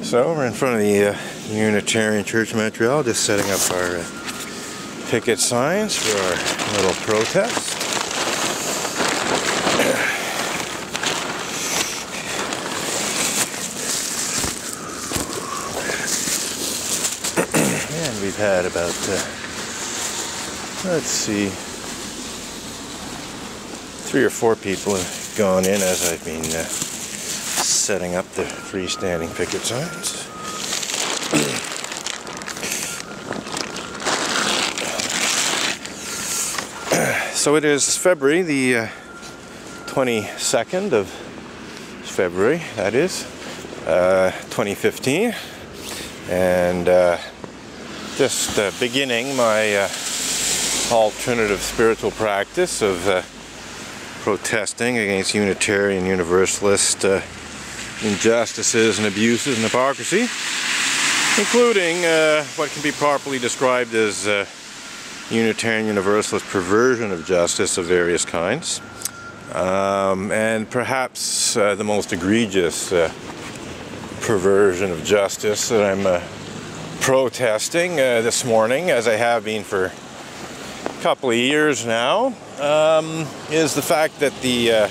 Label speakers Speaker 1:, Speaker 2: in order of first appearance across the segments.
Speaker 1: So we're in front of the Unitarian Church of Montreal, just setting up our picket signs for our little protest. And we've had about, let's see, 3 or 4 people have gone in as I've been setting up the freestanding picket signs. So it is February, the 22nd of February, that is, 2015, and just beginning my alternative spiritual practice of protesting against Unitarian Universalist injustices and abuses and hypocrisy, including what can be properly described as Unitarian Universalist perversion of justice of various kinds, and perhaps the most egregious perversion of justice that I'm protesting this morning, as I have been for a couple of years now, is the fact that the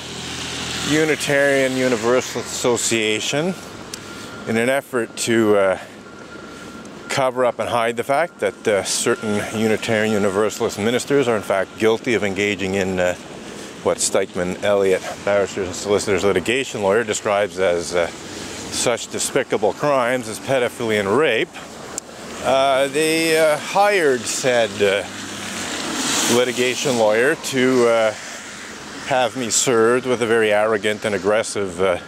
Speaker 1: Unitarian Universalist Association, in an effort to cover up and hide the fact that certain Unitarian Universalist ministers are in fact guilty of engaging in what Stikeman Elliott, barristers and solicitors litigation lawyer, describes as such despicable crimes as pedophilia and rape. They hired said litigation lawyer to have me served with a very arrogant and aggressive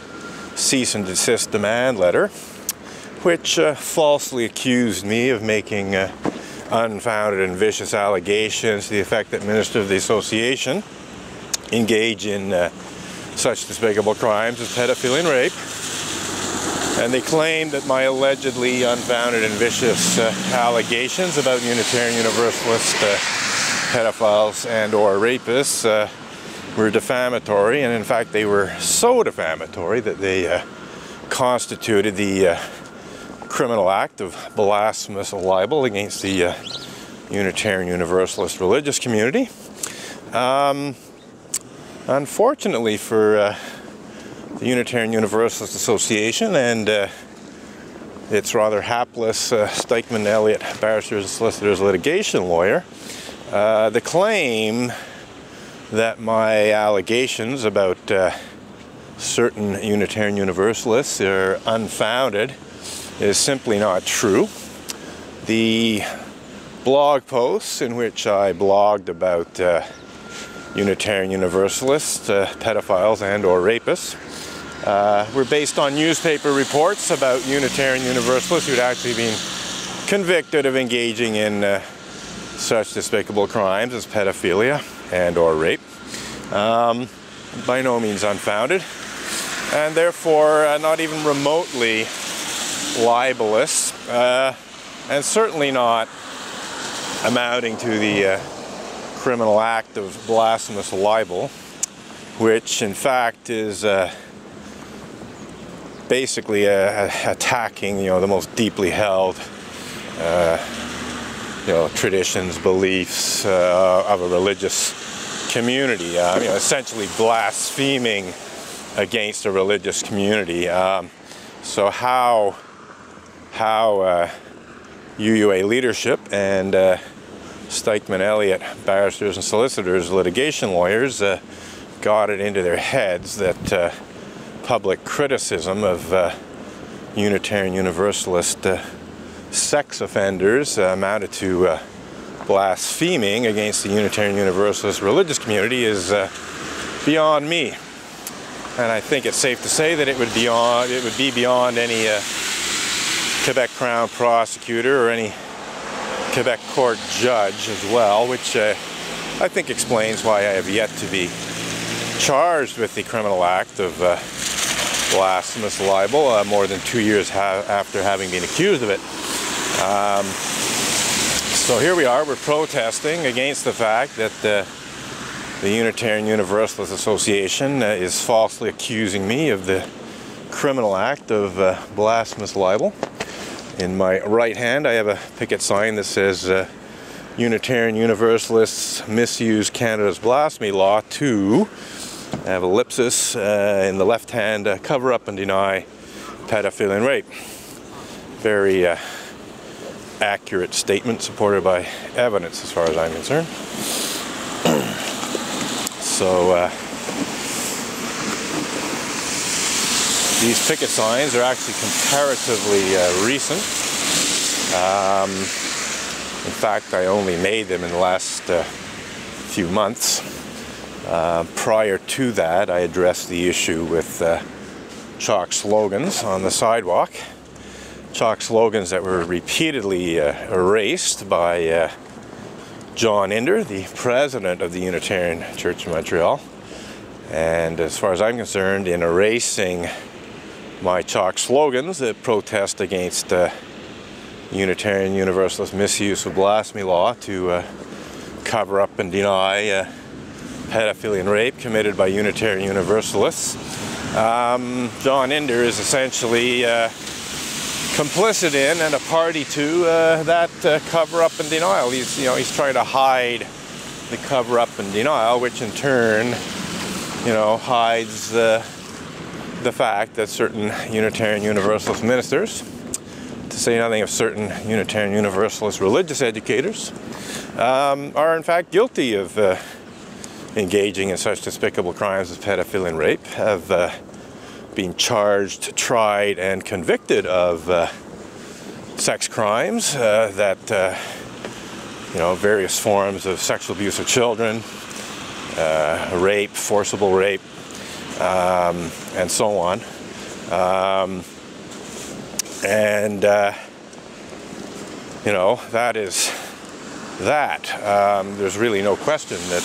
Speaker 1: cease and desist demand letter, which falsely accused me of making unfounded and vicious allegations to the effect that ministers of the association engage in such despicable crimes as pedophilia and rape. And they claimed that my allegedly unfounded and vicious allegations about Unitarian Universalist pedophiles and or rapists were defamatory, and in fact they were so defamatory that they constituted the criminal act of blasphemous libel against the Unitarian Universalist religious community. Unfortunately for the Unitarian Universalist Association and its rather hapless Stikeman Elliott barristers and solicitors litigation lawyer, the claim that my allegations about certain Unitarian Universalists are unfounded is simply not true. The blog posts in which I blogged about Unitarian Universalists, pedophiles and or rapists, were based on newspaper reports about Unitarian Universalists who had actually been convicted of engaging in such despicable crimes as pedophilia and or rape. By no means unfounded, and therefore not even remotely libelous, and certainly not amounting to the criminal act of blasphemous libel, which in fact is basically attacking the most deeply held traditions, beliefs of a religious community, essentially blaspheming against a religious community. So how UUA leadership and Stikeman Elliott barristers and solicitors litigation lawyers got it into their heads that public criticism of Unitarian Universalist sex offenders amounted to blaspheming against the Unitarian Universalist religious community is beyond me. And I think it's safe to say that it would be beyond any Quebec Crown prosecutor or any Quebec court judge as well, which I think explains why I have yet to be charged with the criminal act of blasphemous libel more than 2 years after having been accused of it. So here we are, we're protesting against the fact that the Unitarian Universalist Association is falsely accusing me of the criminal act of blasphemous libel. In my right hand, I have a picket sign that says Unitarian Universalists misuse Canada's blasphemy law to, I have ellipsis in the left hand, cover up and deny pedophilia and rape. Very accurate statement supported by evidence as far as I'm concerned. So these picket signs are actually comparatively recent. In fact, I only made them in the last few months. Prior to that, I addressed the issue with chalk slogans on the sidewalk. Chalk slogans that were repeatedly erased by John Inder, the president of the Unitarian Church of Montreal. And as far as I'm concerned, in erasing my chalk slogans that protest against Unitarian Universalist misuse of blasphemy law to cover up and deny pedophilia and rape committed by Unitarian Universalists, John Inder is essentially complicit in and a party to that cover-up and denial. He's trying to hide the cover-up and denial, which in turn, hides the fact that certain Unitarian Universalist ministers, to say nothing of certain Unitarian Universalist religious educators, are in fact guilty of engaging in such despicable crimes as pedophilia and rape, have been charged, tried, and convicted of sex crimes that, various forms of sexual abuse of children, rape, forcible rape, and so on. That is that. There's really no question that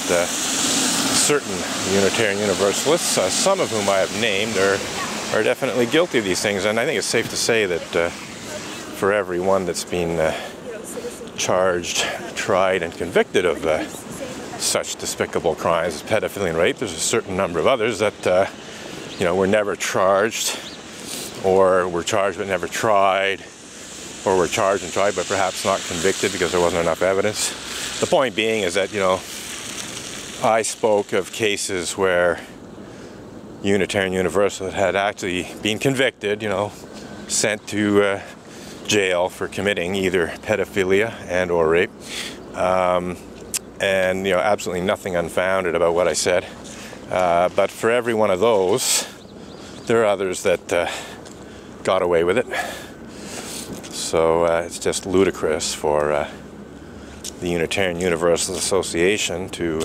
Speaker 1: certain Unitarian Universalists, some of whom I have named, are definitely guilty of these things. And I think it's safe to say that for everyone that's been charged, tried, and convicted of such despicable crimes as pedophilia and rape, there's a certain number of others that were never charged, or were charged but never tried, or were charged and tried but perhaps not convicted because there wasn't enough evidence. The point being is that, I spoke of cases where Unitarian Universalists had actually been convicted, sent to jail for committing either pedophilia and or rape, and absolutely nothing unfounded about what I said. But for every one of those, there are others that got away with it. So it's just ludicrous for the Unitarian Universalist Association to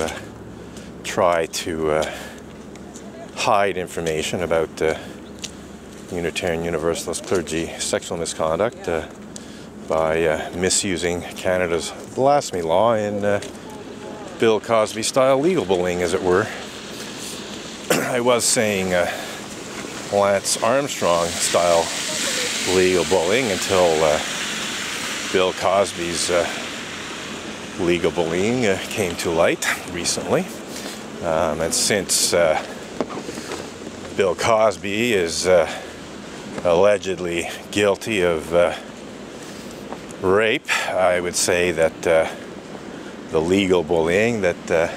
Speaker 1: try to hide information about Unitarian Universalist clergy sexual misconduct by misusing Canada's blasphemy law in Bill Cosby-style legal bullying, as it were. I was saying Lance Armstrong-style legal bullying until Bill Cosby's legal bullying came to light recently. And since Bill Cosby is allegedly guilty of rape, I would say that the legal bullying that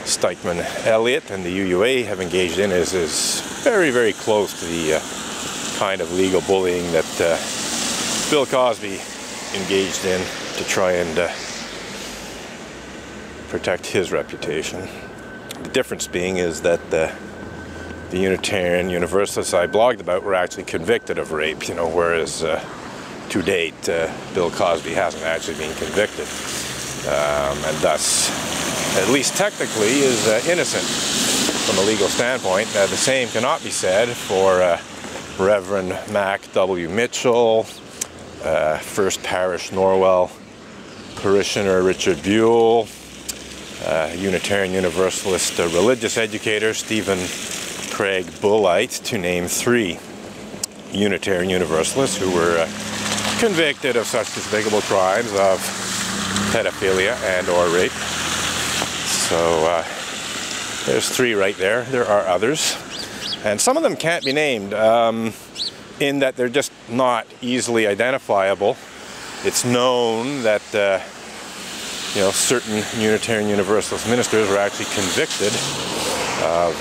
Speaker 1: Stikeman Elliott and the UUA have engaged in is very, very close to the kind of legal bullying that Bill Cosby engaged in to try and protect his reputation. The difference being is that the Unitarian Universalists I blogged about were actually convicted of rape, whereas to date Bill Cosby hasn't actually been convicted, and thus, at least technically, is innocent from a legal standpoint. The same cannot be said for Reverend Mac W. Mitchell, First Parish Norwell parishioner Richard Buell, Unitarian Universalist religious educator Stephen Craig Bullite, to name 3 Unitarian Universalists who were convicted of such despicable crimes of pedophilia and or rape. So there's 3 right there. There are others. And some of them can't be named in that they're just not easily identifiable. It's known that certain Unitarian Universalist ministers were actually convicted of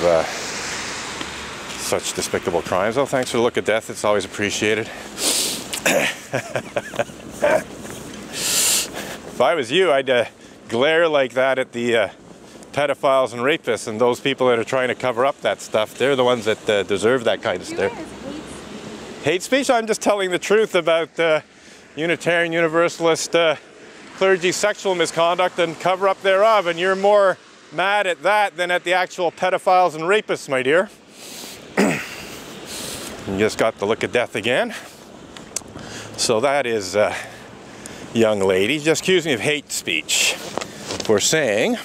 Speaker 1: such despicable crimes. Oh, thanks for the look of death. It's always appreciated. If I was you, I'd glare like that at the pedophiles and rapists and those people that are trying to cover up that stuff. They're the ones that deserve that kind of stuff. Hate speech? I'm just telling the truth about Unitarian Universalist clergy sexual misconduct and cover up thereof, and you're more mad at that than at the actual pedophiles and rapists, my dear. You just got the look of death again. So that is, young lady, just accused me of hate speech for saying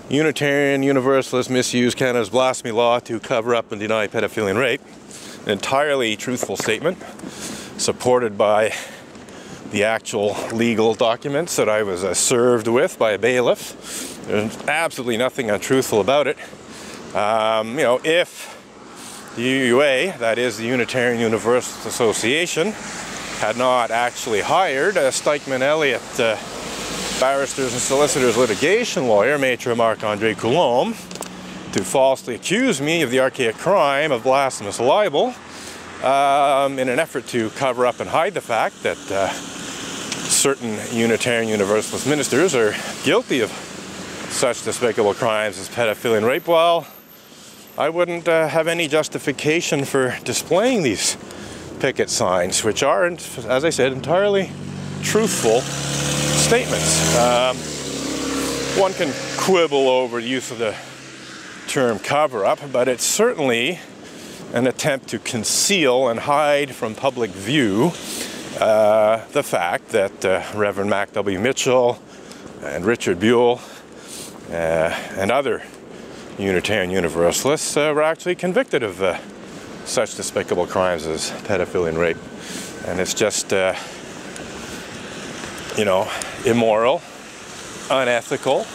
Speaker 1: Unitarian Universalists misuse Canada's blasphemy law to cover up and deny pedophilia and rape. An entirely truthful statement, supported by the actual legal documents that I was served with by a bailiff. There's absolutely nothing untruthful about it. If the UUA, that is the Unitarian Universalist Association, had not actually hired a Stikeman Elliott barristers and solicitors litigation lawyer, Maitre Marc-André Coulombe, to falsely accuse me of the archaic crime of blasphemous libel in an effort to cover up and hide the fact that certain Unitarian Universalist ministers are guilty of such despicable crimes as pedophilia and rape, well, I wouldn't have any justification for displaying these picket signs, which are, as I said, entirely truthful statements. One can quibble over the use of the term cover-up, but it's certainly an attempt to conceal and hide from public view the fact that Reverend Mac W. Mitchell and Richard Buell and other Unitarian Universalists were actually convicted of such despicable crimes as pedophilia and rape. And it's just, immoral, unethical,